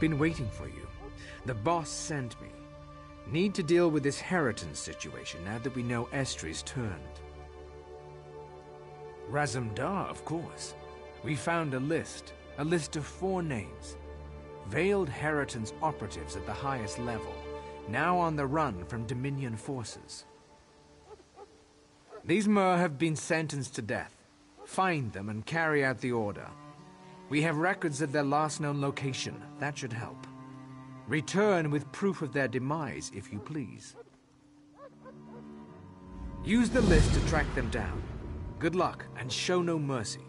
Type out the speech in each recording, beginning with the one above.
Been waiting for you. The boss sent me. Need to deal with this Heritance situation now that we know Estri's turned. Razumdar, of course. We found a list of 4 names. Veiled Heritance operatives at the highest level, now on the run from Dominion forces. These Mer have been sentenced to death. Find them and carry out the order. We have records of their last known location. That should help. Return with proof of their demise, if you please. Use the list to track them down. Good luck, and show no mercy.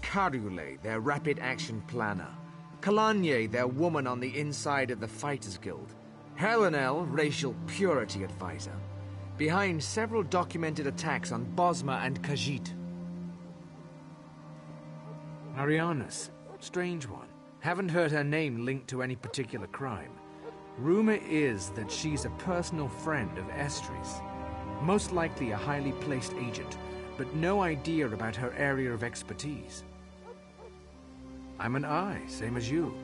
Karule, their rapid action planner. Kalanye, their woman on the inside of the Fighters Guild. Helenel, racial purity advisor. Behind several documented attacks on Bosma and Khajiit. Arianas, strange one. Haven't heard her name linked to any particular crime. Rumor is that she's a personal friend of Estri's. Most likely a highly placed agent, but no idea about her area of expertise. I'm an eye, same as you.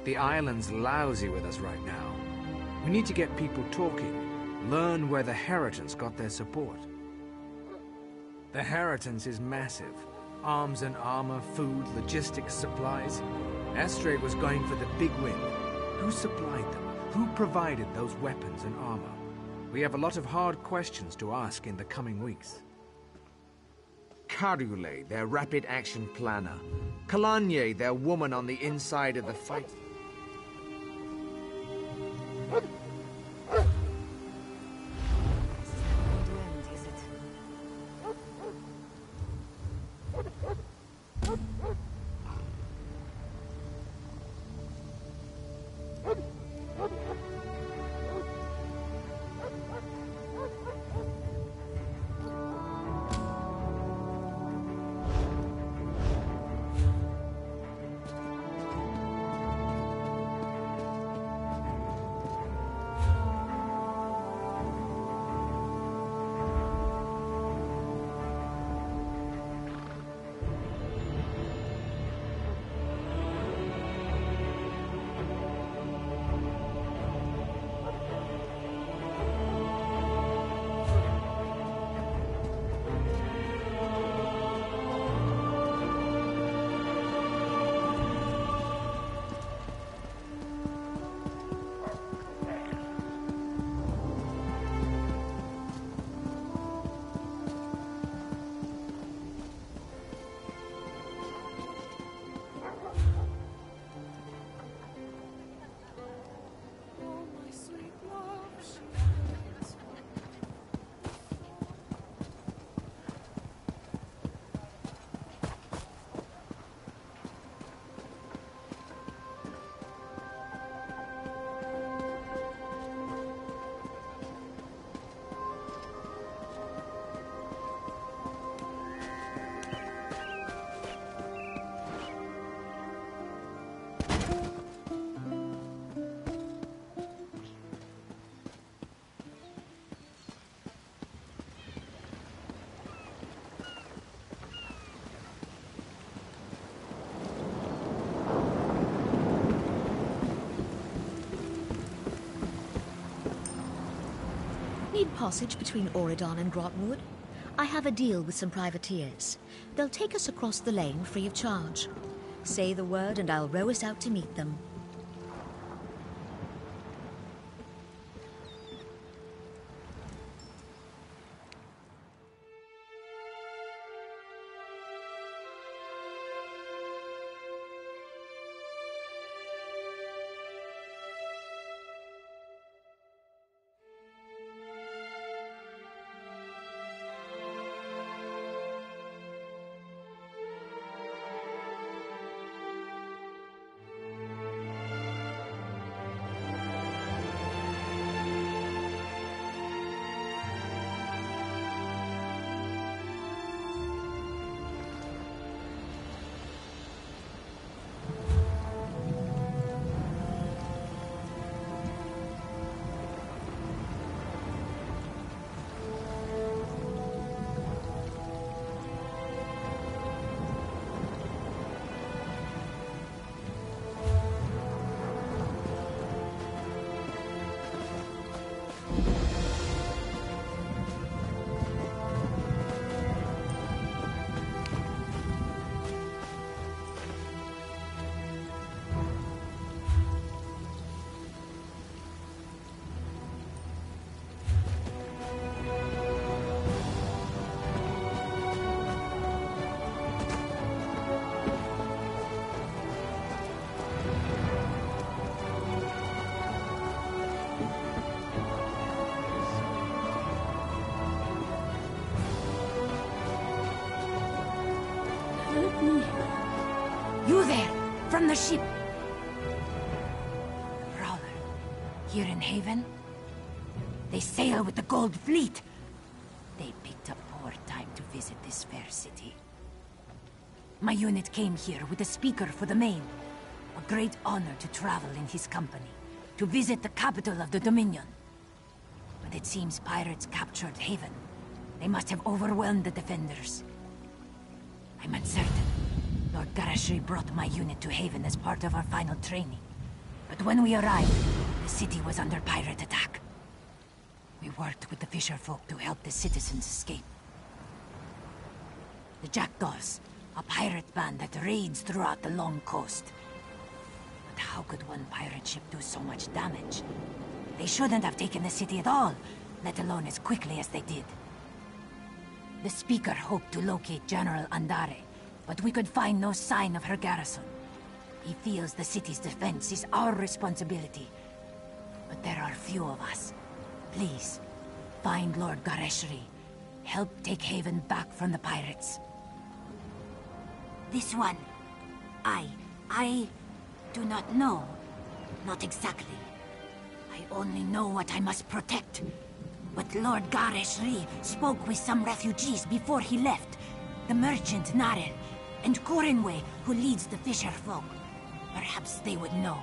The island's lousy with us right now. We need to get people talking, learn where the Heritance got their support. The Heritance is massive. Arms and armor, food, logistics, supplies. Estri was going for the big win. Who supplied them? Who provided those weapons and armor? We have a lot of hard questions to ask in the coming weeks. Karule, their rapid action planner. Kalanye, their woman on the inside of the fight. Need passage between Auridon and Grotwood? I have a deal with some privateers. They'll take us across the lane free of charge. Say the word and I'll row us out to meet them. You there, from the ship. Prowler, here in Haven? They sail with the Gold Fleet. They picked a poor time to visit this fair city. My unit came here with a speaker for the Main. A great honor to travel in his company, to visit the capital of the Dominion. But it seems pirates captured Haven. They must have overwhelmed the defenders. I'm uncertain. Lord Garashri brought my unit to Haven as part of our final training. But when we arrived, the city was under pirate attack. We worked with the fisherfolk to help the citizens escape. The Jackdaws, a pirate band that raids throughout the long coast. But how could one pirate ship do so much damage? They shouldn't have taken the city at all, let alone as quickly as they did. The speaker hoped to locate General Andare, but we could find no sign of her garrison. He feels the city's defense is our responsibility. But there are few of us. Please, find Lord Gareshri. Help take Haven back from the pirates. This one. I do not know. Not exactly. I only know what I must protect. But Lord Gareshri spoke with some refugees before he left. The merchant Narel, and Corinway, who leads the fisherfolk. Perhaps they would know.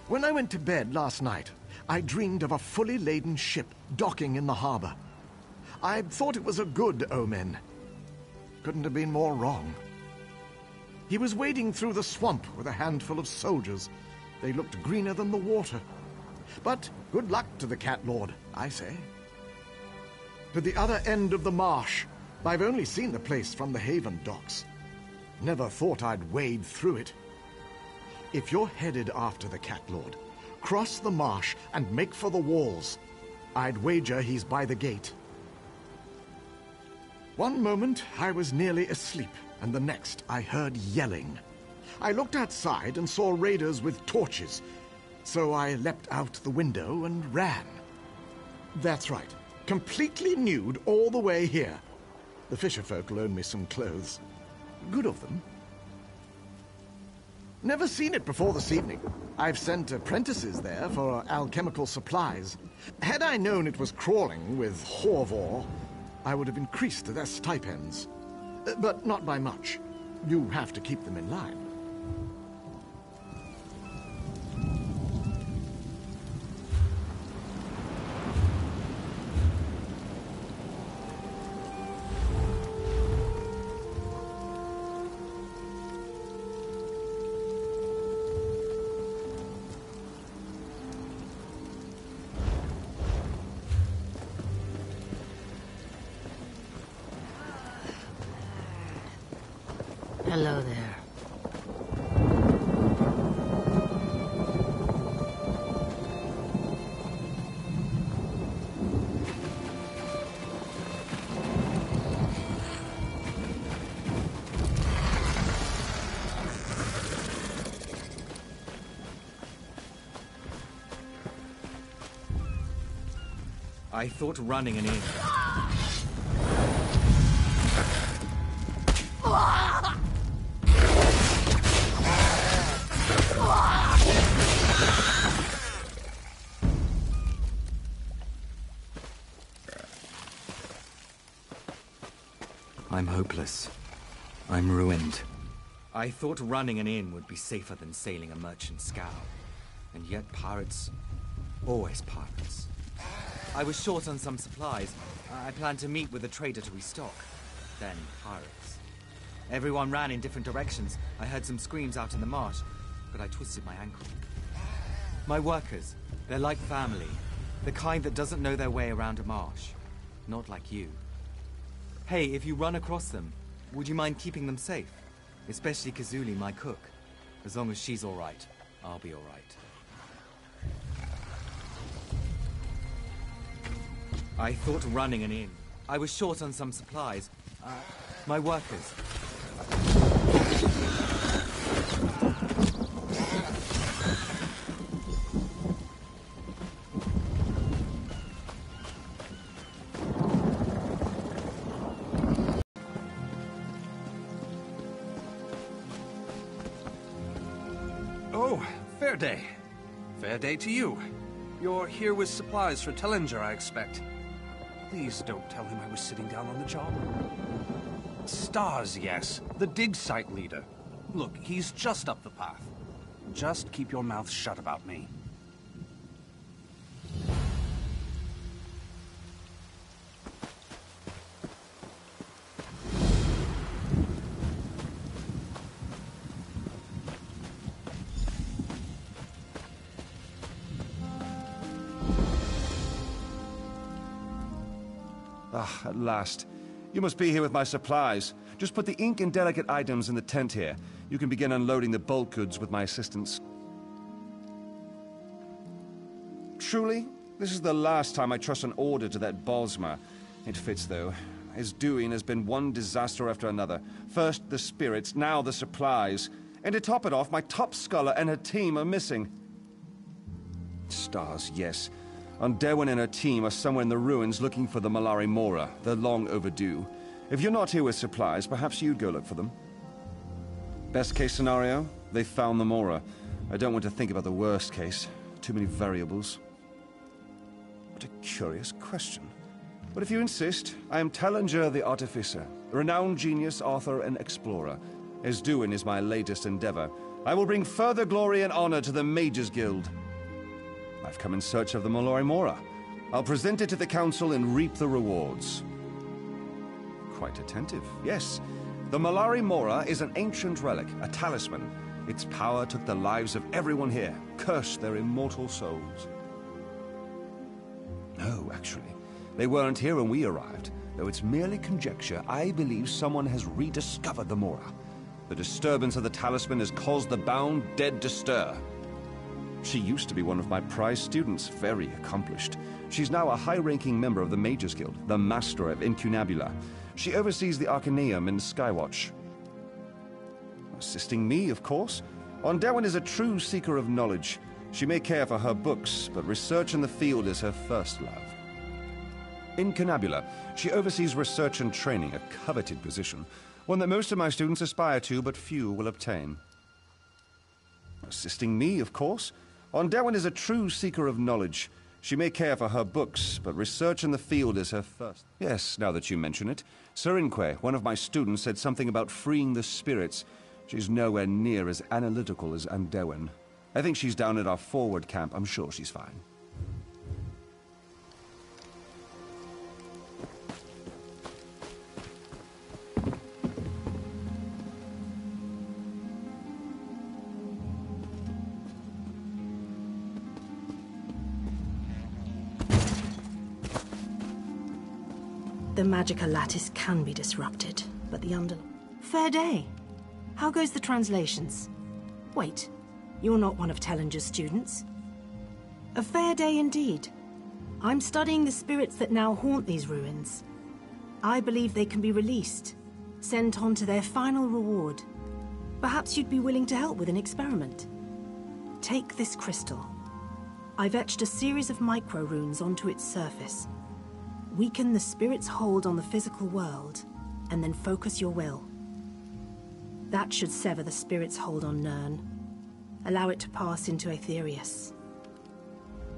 When I went to bed last night, I dreamed of a fully laden ship docking in the harbor. I thought it was a good omen. Couldn't have been more wrong. He was wading through the swamp with a handful of soldiers. They looked greener than the water. But good luck to the Cat Lord, I say. To the other end of the marsh. I've only seen the place from the Haven docks. Never thought I'd wade through it. If you're headed after the Cat Lord, cross the marsh and make for the walls. I'd wager he's by the gate. One moment I was nearly asleep, and the next I heard yelling. I looked outside and saw raiders with torches, so I leapt out the window and ran. That's right, completely nude all the way here. The fisherfolk loaned me some clothes. Good of them. Never seen it before this evening. I've sent apprentices there for alchemical supplies. Had I known it was crawling with Horvor, I would have increased their stipends. But not by much. You have to keep them in line. Hello there. I thought running an inn. I'm hopeless. I'm ruined. I thought running an inn would be safer than sailing a merchant scow. And yet pirates... always pirates. I was short on some supplies. I planned to meet with a trader to restock. Then pirates. Everyone ran in different directions. I heard some screams out in the marsh, but I twisted my ankle. My workers, they're like family. The kind that doesn't know their way around a marsh. Not like you. Hey, if you run across them, would you mind keeping them safe? Especially Kazuli, my cook. As long as she's all right, I'll be all right. I thought running an inn. I was short on some supplies. My workers. Fair day. Fair day to you. You're here with supplies for Tellinger, I expect. Please don't tell him I was sitting down on the job. Stars, yes. The dig site leader. Look, he's just up the path. Just keep your mouth shut about me. Ah, at last. You must be here with my supplies. Just put the ink and delicate items in the tent here. You can begin unloading the bulk goods with my assistance. Truly, this is the last time I trust an order to that Bosma. It fits, though. His doing has been one disaster after another. First the spirits, now the supplies. And to top it off, my top scholar and her team are missing. Stars, yes. Derwin and her team are somewhere in the ruins looking for the Mallari-Mora. They're long overdue. If you're not here with supplies, perhaps you'd go look for them. Best case scenario, they found the Mora. I don't want to think about the worst case. Too many variables. What a curious question. But if you insist, I am Tellinger the Artificer, a renowned genius, author, and explorer. Esduin is my latest endeavor. I will bring further glory and honor to the Mages Guild. I've come in search of the Mallari-Mora. I'll present it to the Council and reap the rewards. Quite attentive, yes. The Mallari-Mora is an ancient relic, a talisman. Its power took the lives of everyone here, cursed their immortal souls. No, actually, they weren't here when we arrived. Though it's merely conjecture, I believe someone has rediscovered the Mora. The disturbance of the talisman has caused the bound dead to stir. She used to be one of my prize students, very accomplished. She's now a high-ranking member of the Mages Guild, the Master of Incunabula. She oversees the Arcaneum in Skywatch. Assisting me, of course. Derwin is a true seeker of knowledge. She may care for her books, but research in the field is her first love. Incunabula, she oversees research and training, a coveted position. One that most of my students aspire to, but few will obtain. Assisting me, of course. Derwin is a true seeker of knowledge. She may care for her books, but research in the field is her first. Yes, now that you mention it. Serinque, one of my students, said something about freeing the spirits. She's nowhere near as analytical as Derwin. I think she's down at our forward camp. I'm sure she's fine. The magica lattice can be disrupted, but the Fair day. How goes the translations? Wait, you're not one of Tellinger's students. A fair day indeed. I'm studying the spirits that now haunt these ruins. I believe they can be released, sent on to their final reward. Perhaps you'd be willing to help with an experiment. Take this crystal. I've etched a series of micro-runes onto its surface. Weaken the spirit's hold on the physical world, and then focus your will. That should sever the spirit's hold on Nirn. Allow it to pass into Aetherius.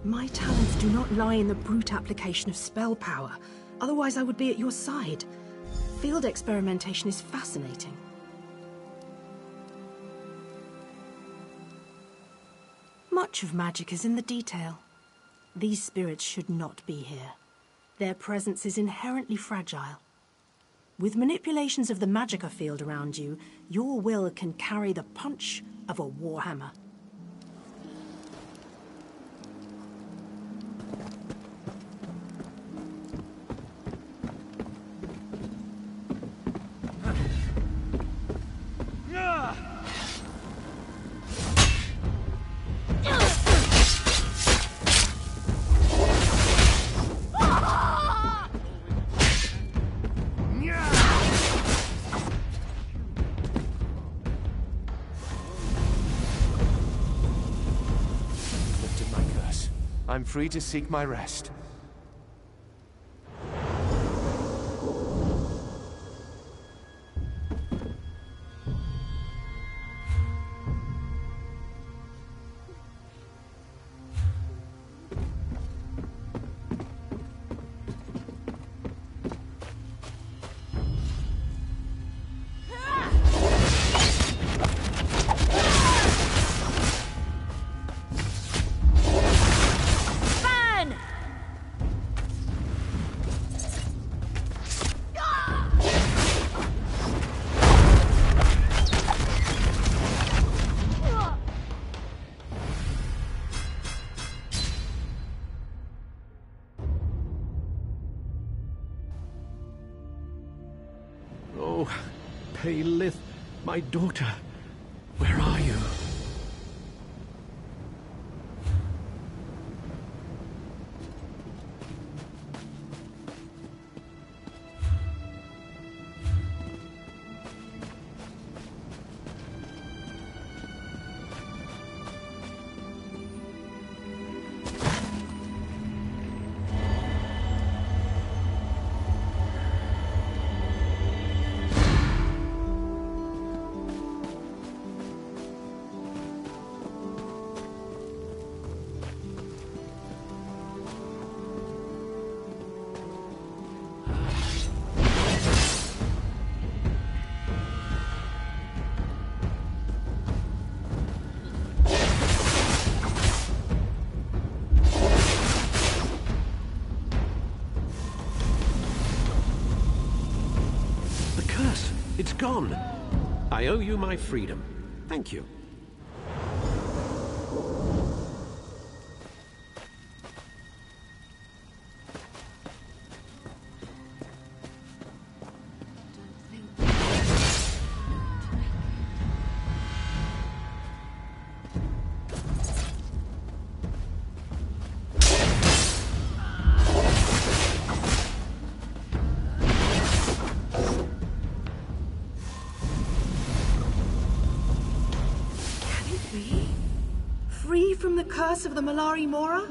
My talents do not lie in the brute application of spell power. Otherwise I would be at your side. Field experimentation is fascinating. Much of magic is in the detail. These spirits should not be here. Their presence is inherently fragile. With manipulations of the magica field around you, your will can carry the punch of a warhammer. I'm free to seek my rest. Oh, Paylith, my daughter, where are you? It's gone. I owe you my freedom. Thank you. Free from the curse of the Mallari-Mora?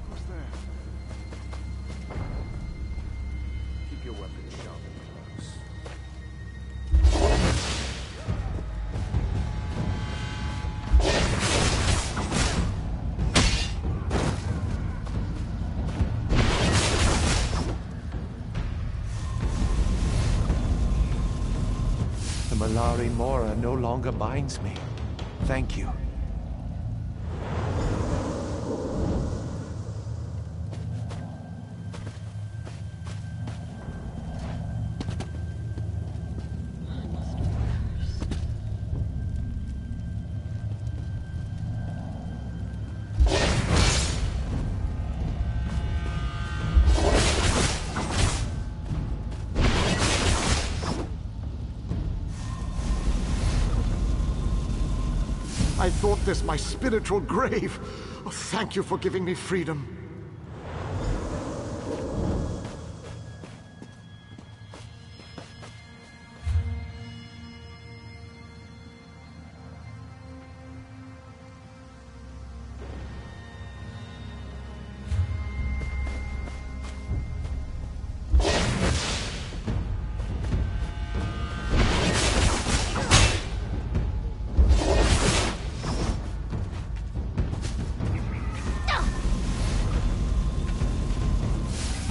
Who's there? Keep your weapons sharp and close. The Mallari-Mora no longer binds me. Thank you. I thought this my spiritual grave. Oh, thank you for giving me freedom.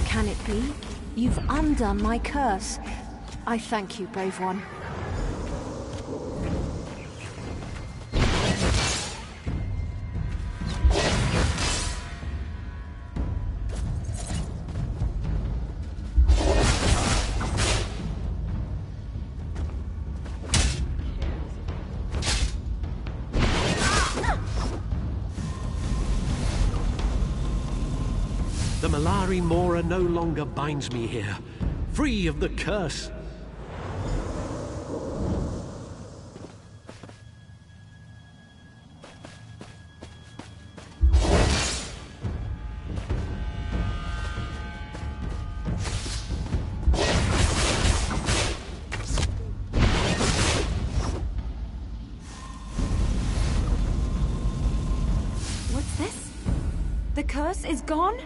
Can it be? You've undone my curse. I thank you, brave one. The Mallari-Mora no longer binds me here. Free of the curse. What's this? The curse is gone?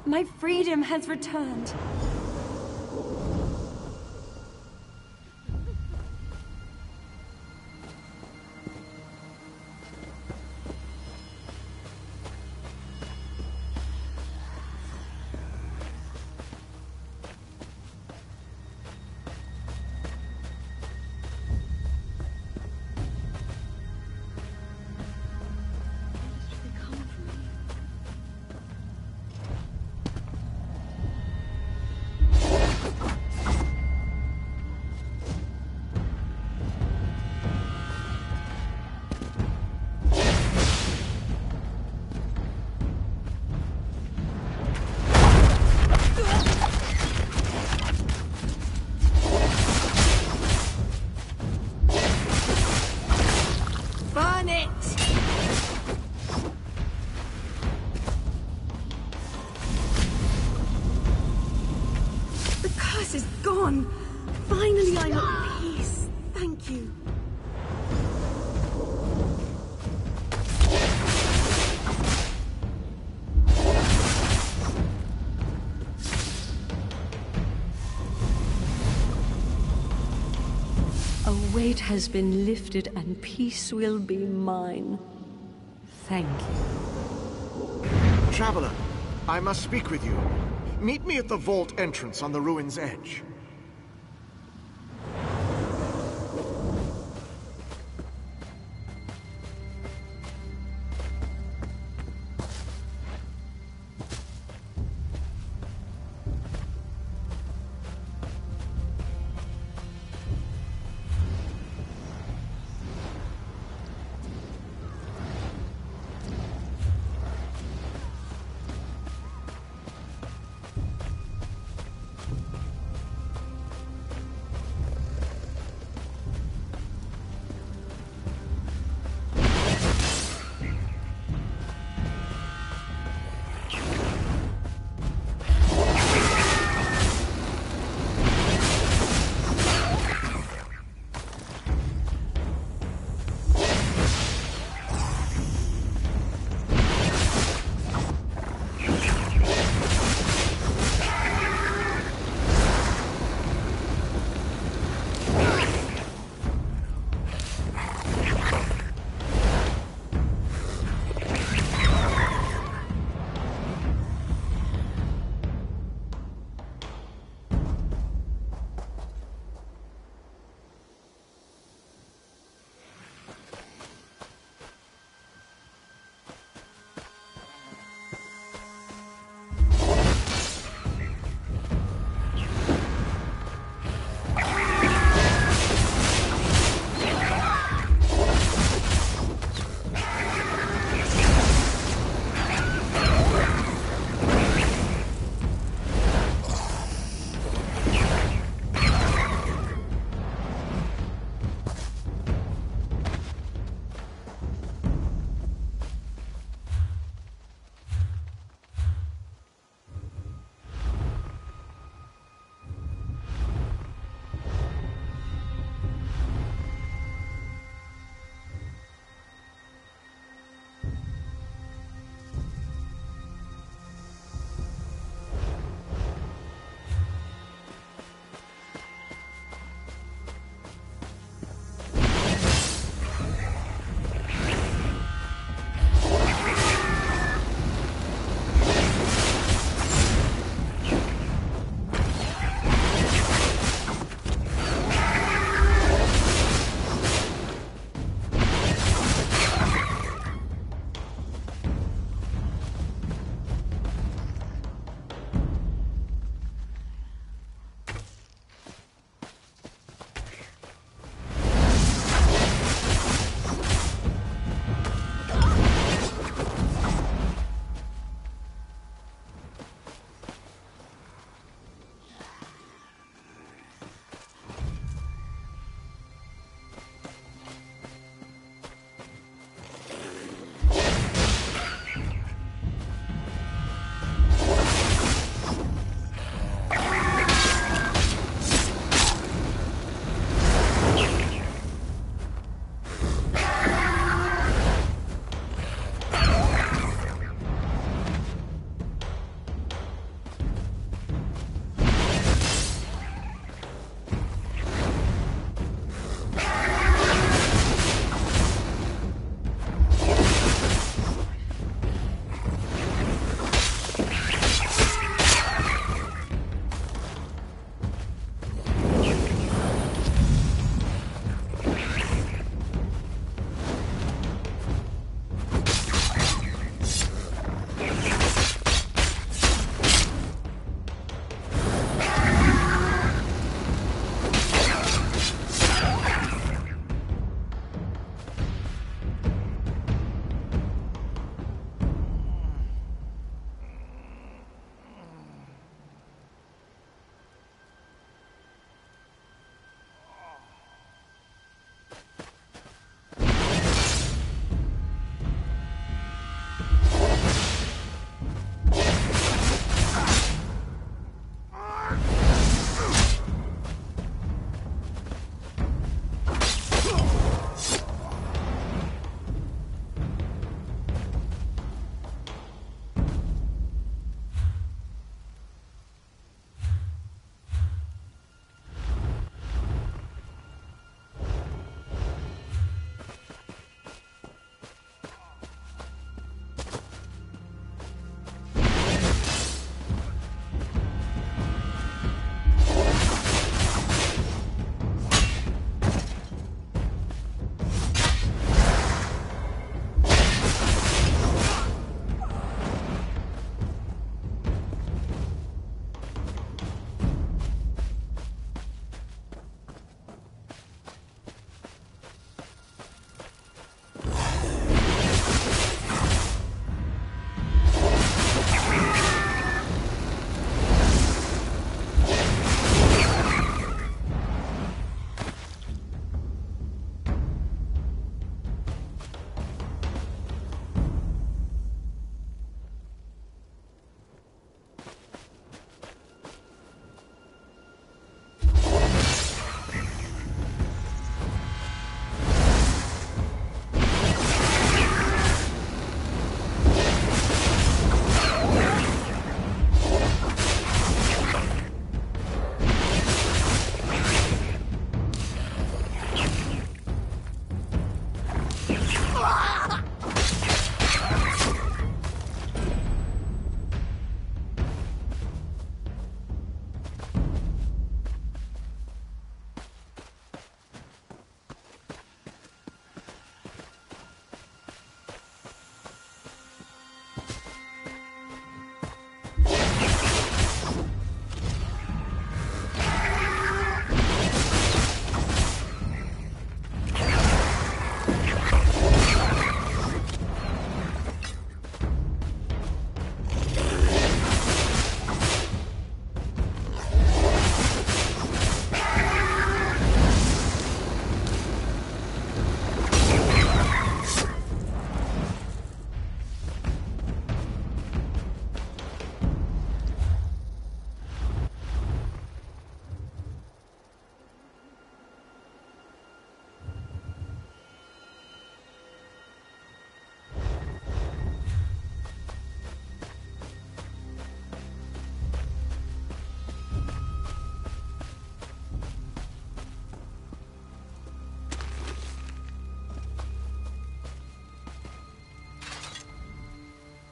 My freedom has returned. curse is gone. Finally, I'm at peace. Thank you. A weight has been lifted and peace will be mine. Thank you. Traveler, I must speak with you. Meet me at the vault entrance on the ruin's edge.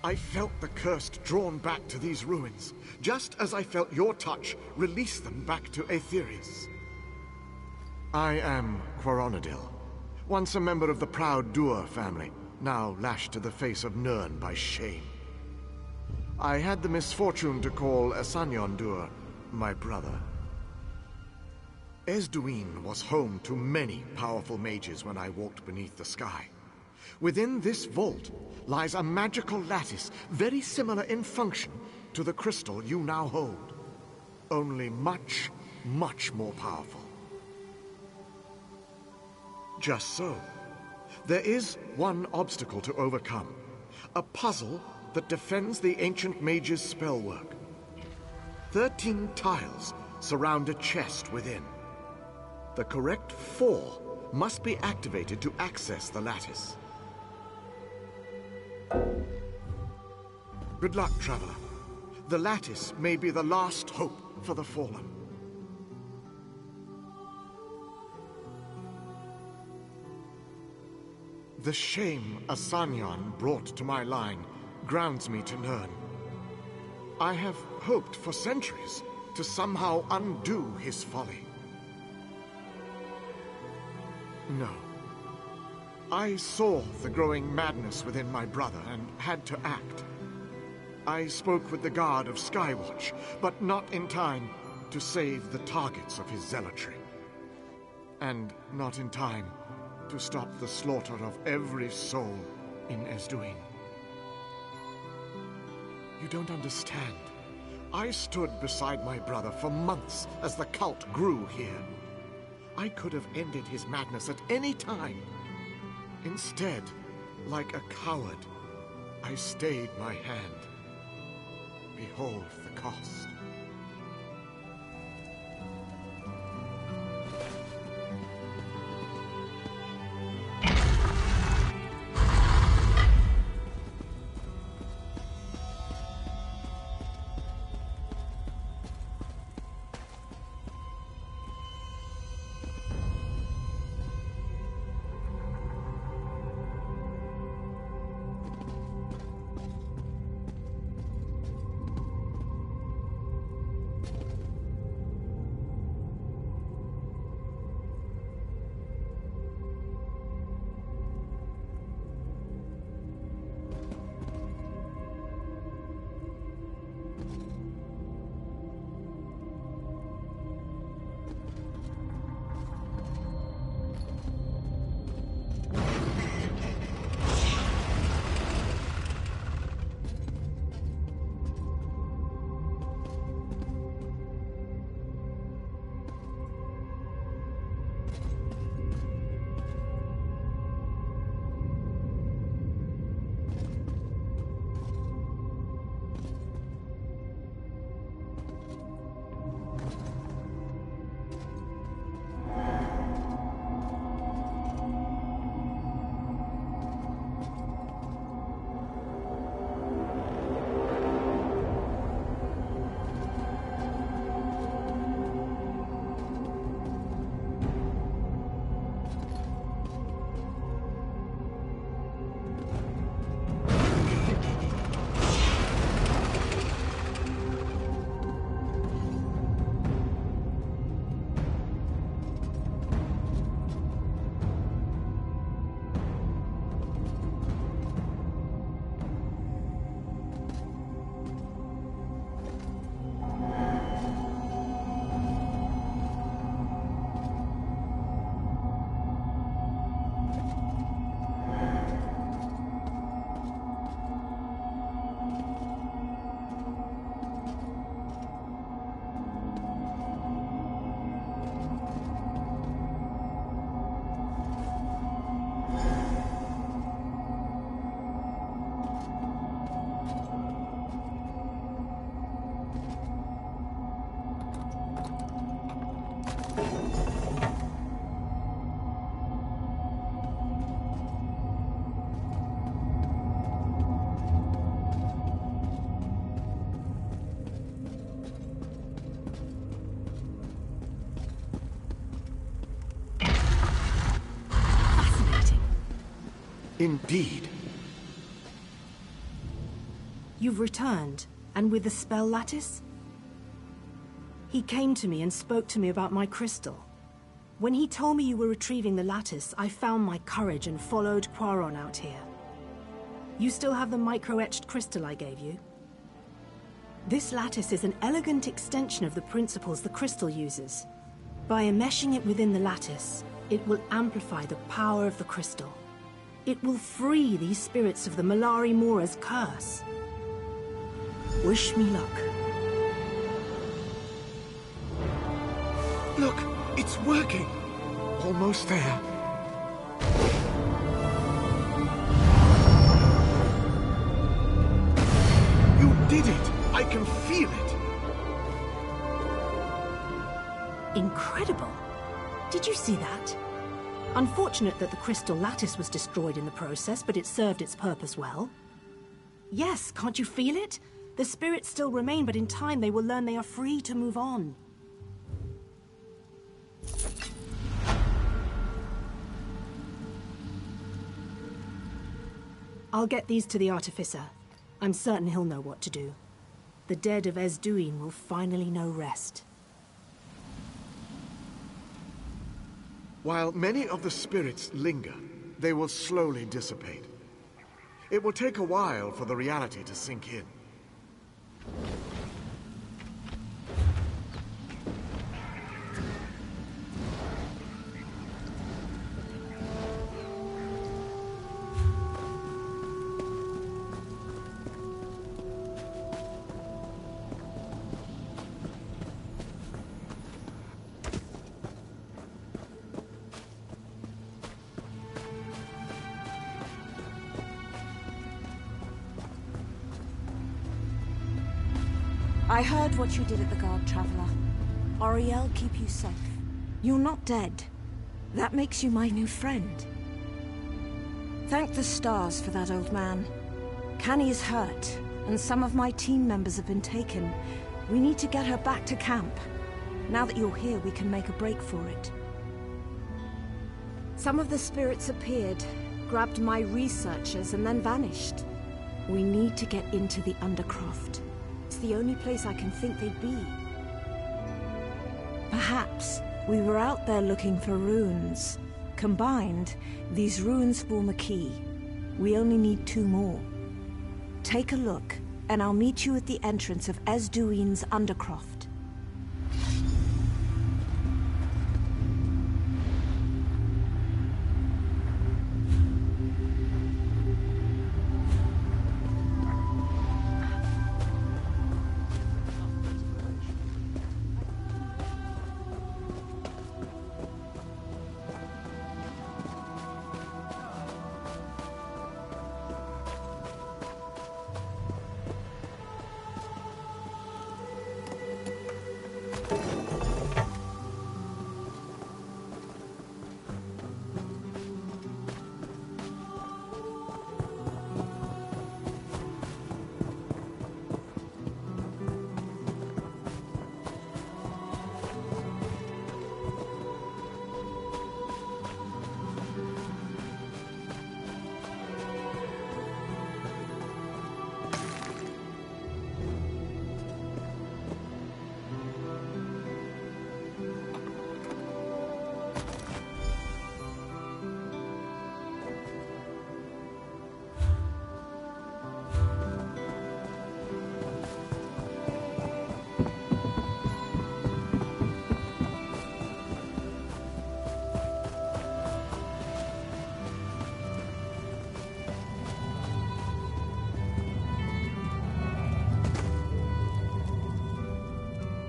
I felt the curse drawn back to these ruins, just as I felt your touch release them back to Aetherius. I am Quaronadil, once a member of the proud Dur family, now lashed to the face of Nirn by shame. I had the misfortune to call Asanyon Dur my brother. Esduin was home to many powerful mages when I walked beneath the sky. Within this vault lies a magical lattice, very similar in function to the crystal you now hold. Only much, much more powerful. Just so. There is one obstacle to overcome. A puzzle that defends the ancient mage's spellwork. 13 tiles surround a chest within. The correct 4 must be activated to access the lattice. Good luck, traveler. The lattice may be the last hope for the fallen. The shame Asanyon brought to my line grounds me to Nirn. I have hoped for centuries to somehow undo his folly. No. I saw the growing madness within my brother and had to act. I spoke with the guard of Skywatch, but not in time to save the targets of his zealotry. And not in time to stop the slaughter of every soul in Esduin. You don't understand. I stood beside my brother for months as the cult grew here. I could have ended his madness at any time. Instead, like a coward, I stayed my hand. Behold the cost. Indeed. You've returned, and with the spell lattice? He came to me and spoke to me about my crystal. When he told me you were retrieving the lattice, I found my courage and followed Quaron out here. You still have the micro-etched crystal I gave you? This lattice is an elegant extension of the principles the crystal uses. By enmeshing it within the lattice, it will amplify the power of the crystal. It will free these spirits of the Mallari-Mora's curse. Wish me luck. Look, it's working. Almost there. You did it! I can feel it! Incredible. Did you see that? Unfortunate that the crystal lattice was destroyed in the process, but it served its purpose well. Yes, can't you feel it? The spirits still remain, but in time they will learn they are free to move on. I'll get these to the Artificer. I'm certain he'll know what to do. The dead of Esduin will finally know rest. While many of the spirits linger, they will slowly dissipate. It will take a while for the reality to sink in. I heard what you did at the Guard, Traveler. Auriel keep you safe. You're not dead. That makes you my new friend. Thank the stars for that, old man. Canny is hurt, and some of my team members have been taken. We need to get her back to camp. Now that you're here, we can make a break for it. Some of the spirits appeared, grabbed my researchers, and then vanished. We need to get into the Undercroft. It's the only place I can think they'd be. Perhaps we were out there looking for runes. Combined, these runes form a key. We only need 2 more. Take a look, and I'll meet you at the entrance of Esduin's Undercroft.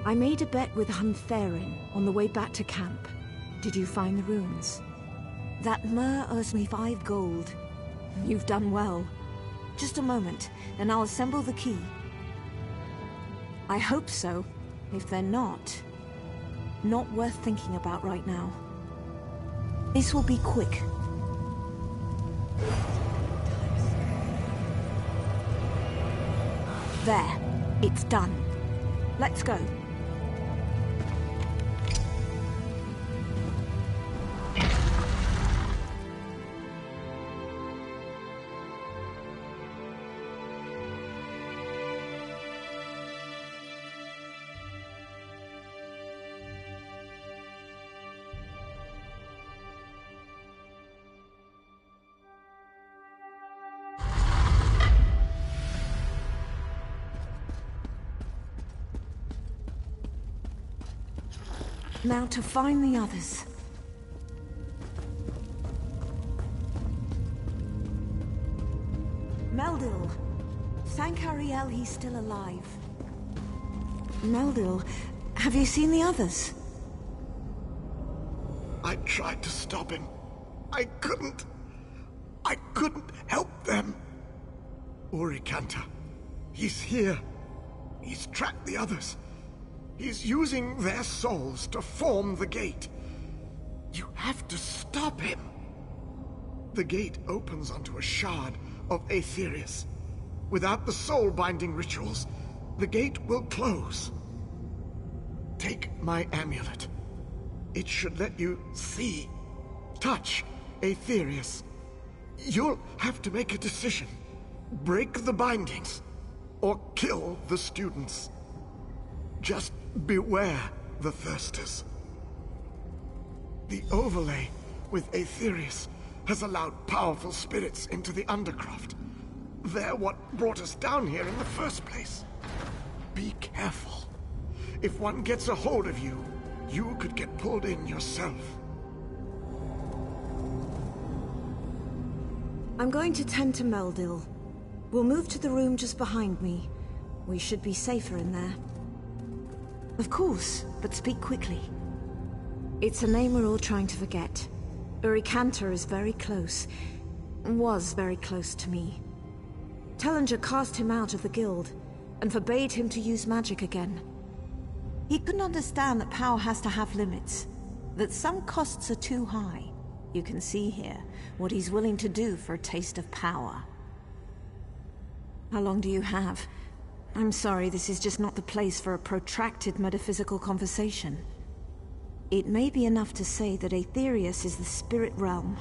I made a bet with Huntherin on the way back to camp. Did you find the runes? That Mer owes me 5 gold. You've done well. Just a moment, and I'll assemble the key. I hope so. If they're not worth thinking about right now. This will be quick. There. It's done. Let's go. Now to find the others. Meldil. Thank Ariel he's still alive. Meldil, have you seen the others? I tried to stop him. I couldn't. I couldn't help them. Urikanta. He's here. He's tracked the others. He's using their souls to form the gate. You have to stop him. The gate opens onto a shard of Aetherius. Without the soul-binding rituals, the gate will close. Take my amulet. It should let you see, touch Aetherius. You'll have to make a decision. Break the bindings, or kill the students. Just beware the Thirsters. The overlay with Aetherius has allowed powerful spirits into the Undercroft. They're what brought us down here in the first place. Be careful. If one gets a hold of you, you could get pulled in yourself. I'm going to tend to Meldil. We'll move to the room just behind me. We should be safer in there. Of course, but speak quickly. It's a name we're all trying to forget. Urikanta is very close. Was very close to me. Tellinger cast him out of the guild, and forbade him to use magic again. He couldn't understand that power has to have limits, that some costs are too high. You can see here what he's willing to do for a taste of power. How long do you have? I'm sorry, this is just not the place for a protracted metaphysical conversation. It may be enough to say that Aetherius is the spirit realm,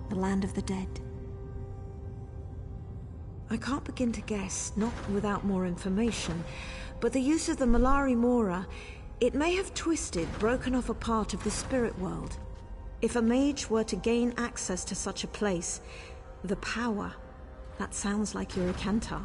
the land of the dead. I can't begin to guess, not without more information, but the use of the Mallari-Mora, it may have twisted, broken off a part of the spirit world. If a mage were to gain access to such a place, the power, that sounds like Urikanta.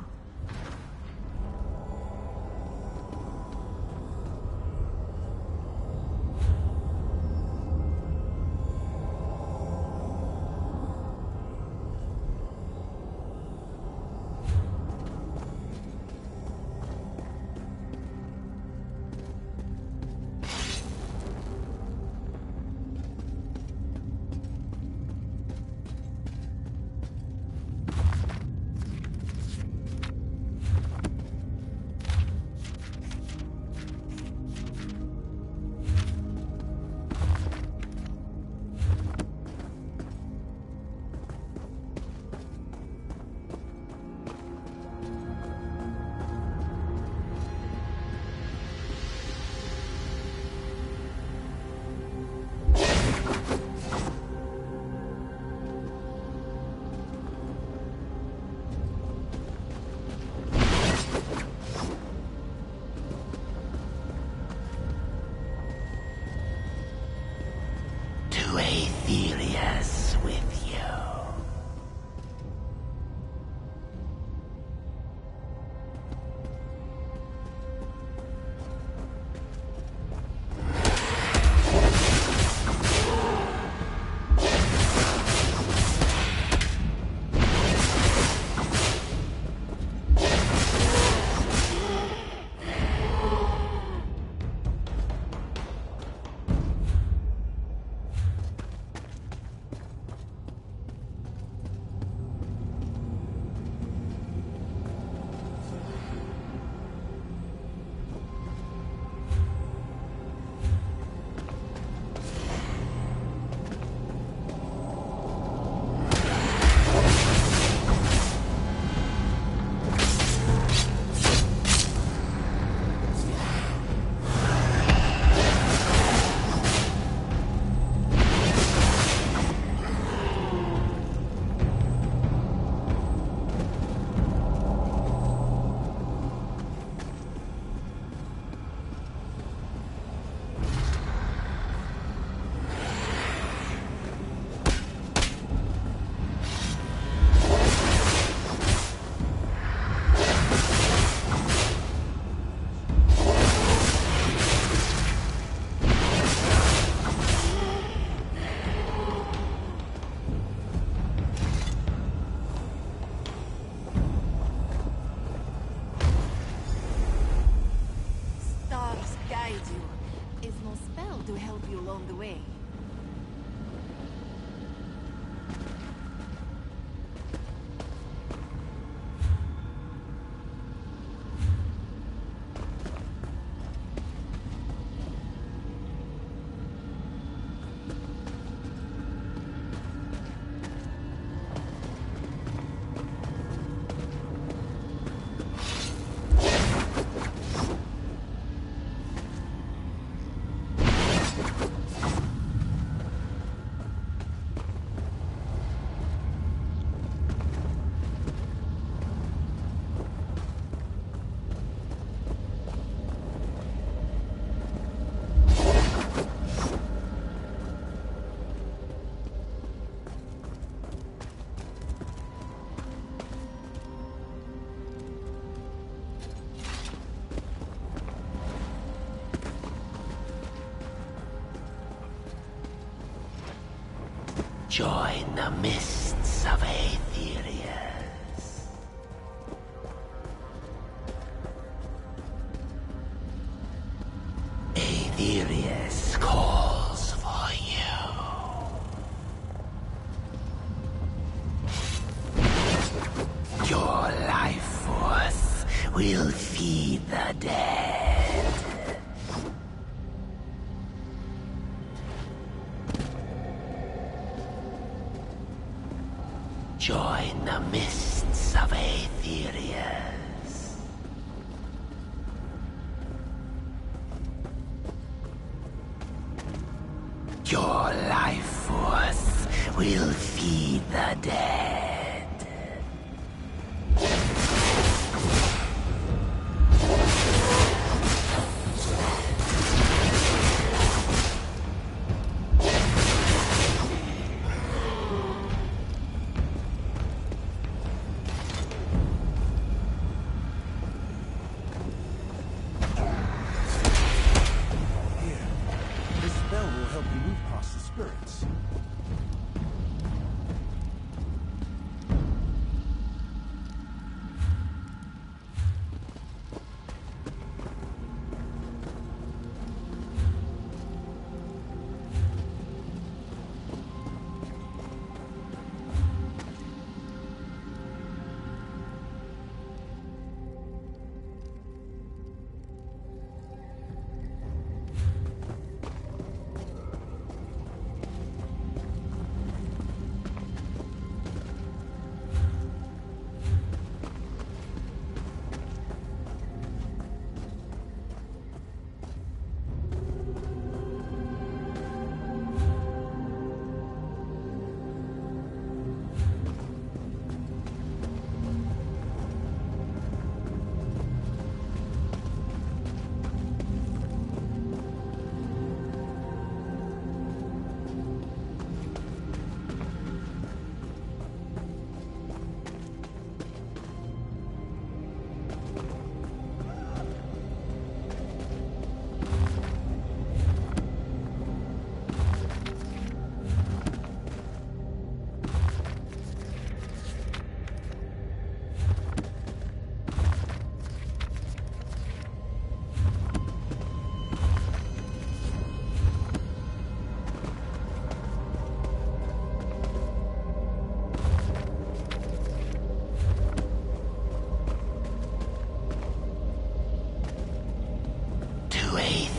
Aetherius with you. you along the way. Join the mists of Aetherius. Aetherius calls for you. Your life force will feed the dead. Join the mists of Aetherius. Your life force will feed the dead.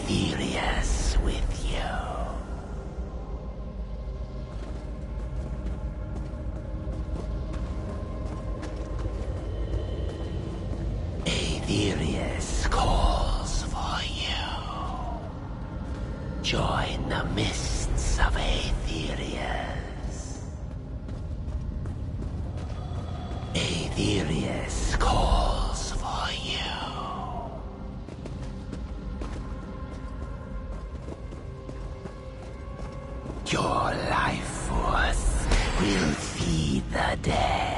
Aetherius with you. Aetherius calls for you. Join the mists of Aetherius. Aetherius calls for you. Your life force will feed the dead.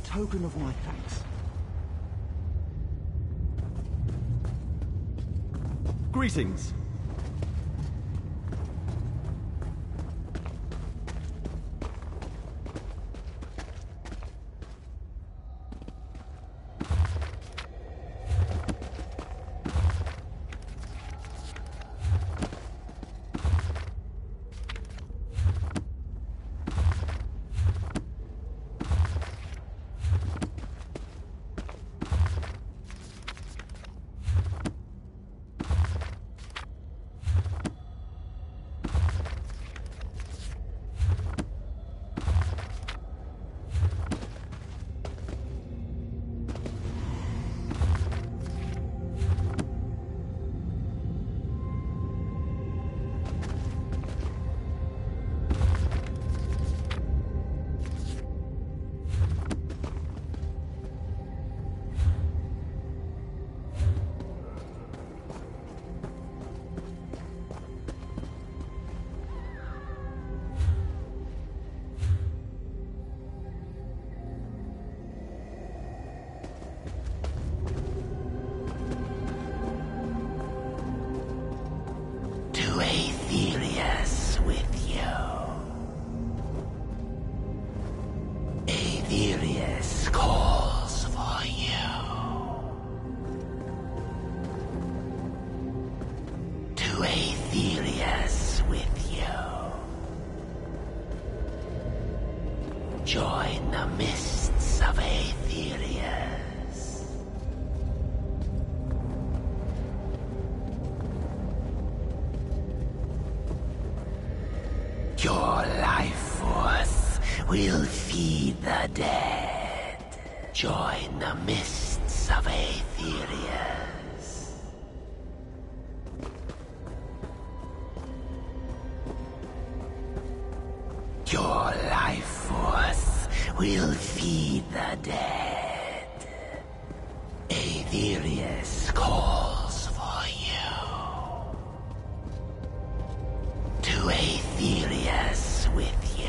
token of my thanks. Greetings. Join the mists of Aetherius. Your life force will feed the dead. Join the mists of Aetherius. Your life force will feed the dead. Aetherius calls for you. To Aetherius with you.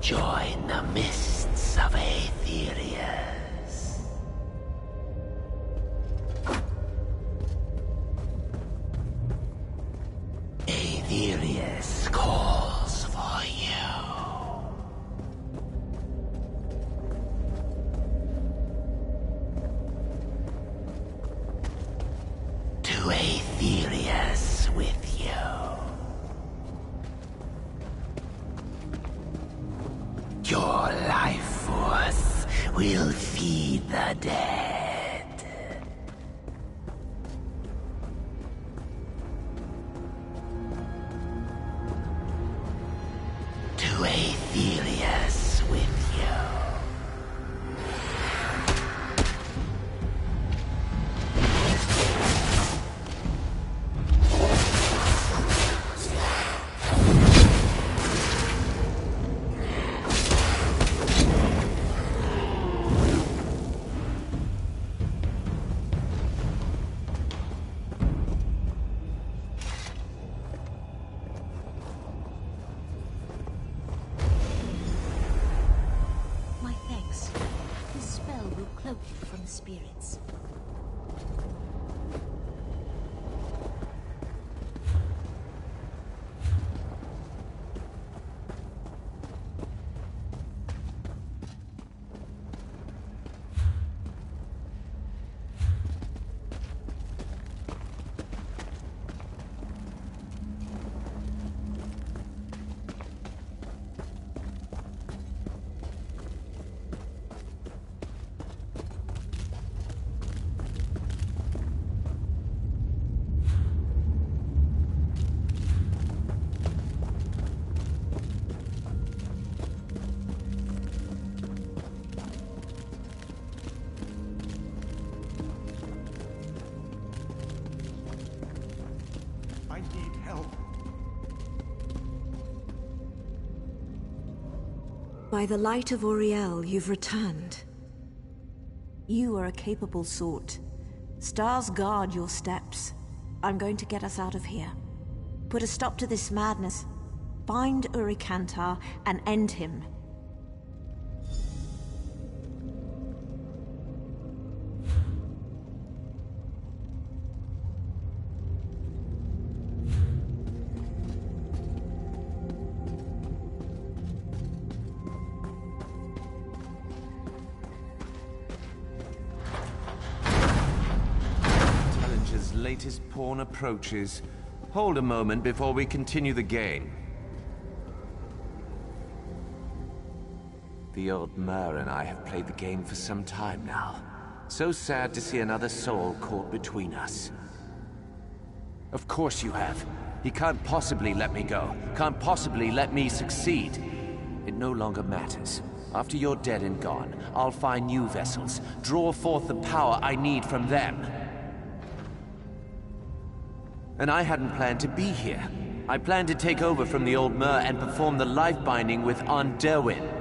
Join the mists of Aetherius. Aetherius calls for you. To Aetherius with you. Your life force will feed the dead. To Aetherius with you. My thanks. This spell will cloak you from the spirits. I need help. By the light of Auriel, you've returned. You are a capable sort. Stars guard your steps. I'm going to get us out of here. Put a stop to this madness, Find Urikantar and end him. Challenger's latest pawn approaches. Hold a moment before we continue the game. The old Mer and I have played the game for some time now. So sad to see another soul caught between us. Of course you have. He can't possibly let me go. Can't possibly let me succeed. It no longer matters. After you're dead and gone, I'll find new vessels, draw forth the power I need from them. And I hadn't planned to be here. I planned to take over from the old Mer and perform the life binding with Aunt Derwin.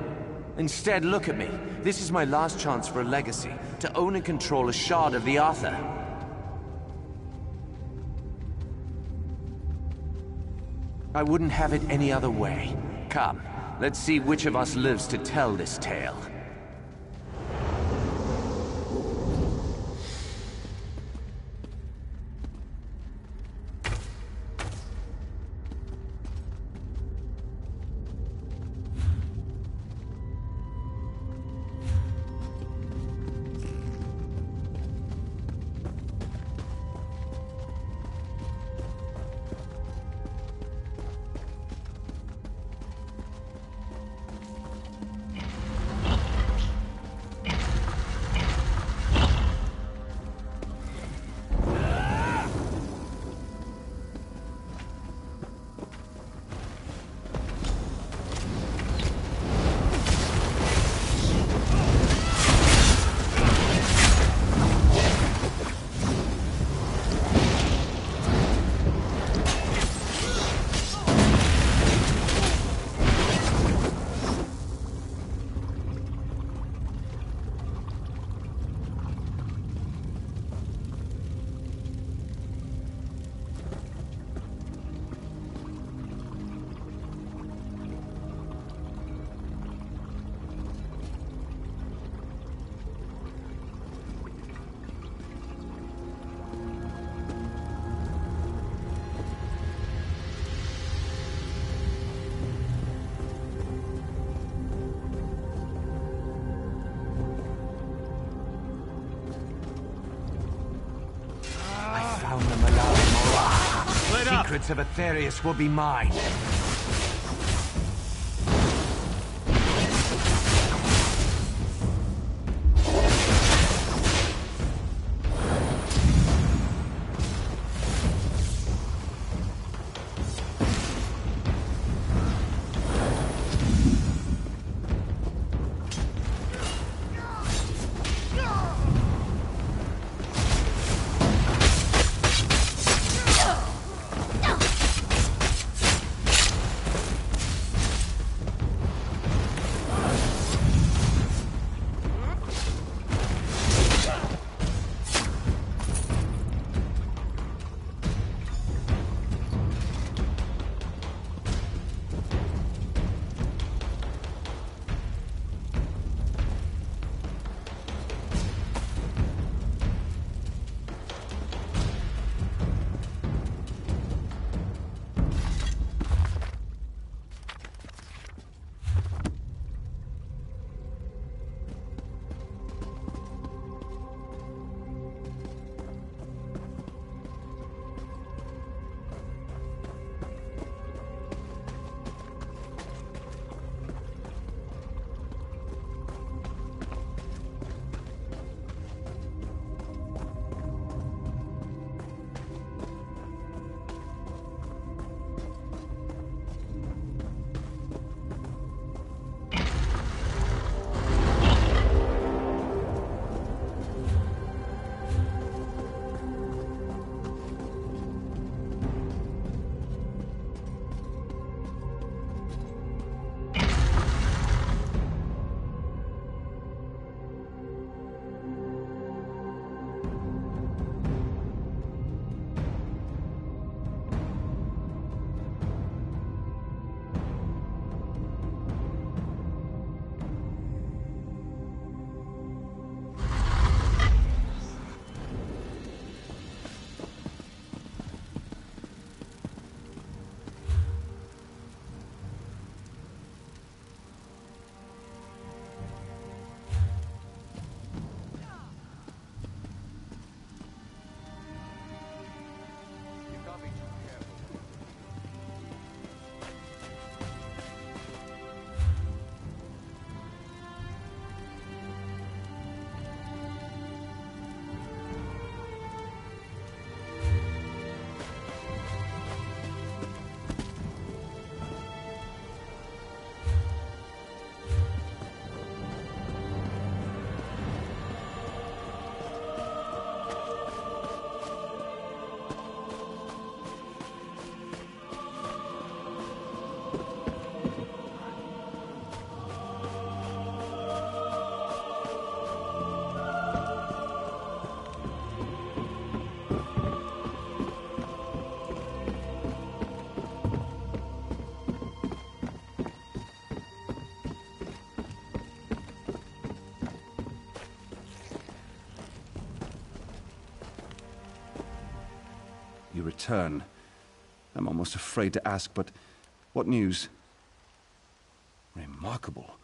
Instead, look at me. This is my last chance for a legacy, to own and control a shard of the Arthur. I wouldn't have it any other way. Come, let's see which of us lives to tell this tale. Found the Mallari-Mora. Secrets of Aetherius will be mine. return. I'm almost afraid to ask, but what news? Remarkable.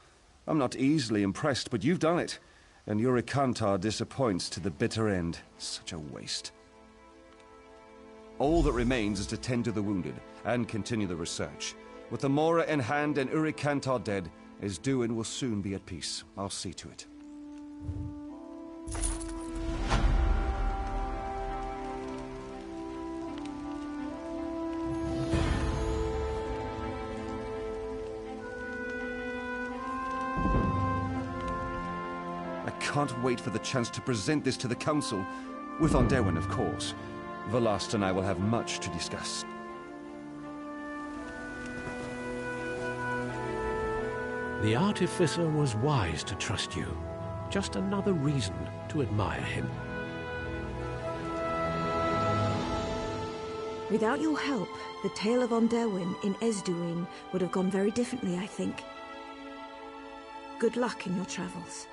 I'm not easily impressed, but you've done it. And Urikantar disappoints to the bitter end. Such a waste. All that remains is to tend to the wounded, and continue the research. With the Mora in hand and Urikantar dead, Esduin will soon be at peace. I'll see to it. I can't wait for the chance to present this to the Council. With Onderwin, of course. Velast and I will have much to discuss. The Artificer was wise to trust you. Just another reason to admire him. Without your help, the tale of Onderwin in Esduin would have gone very differently, I think. Good luck in your travels.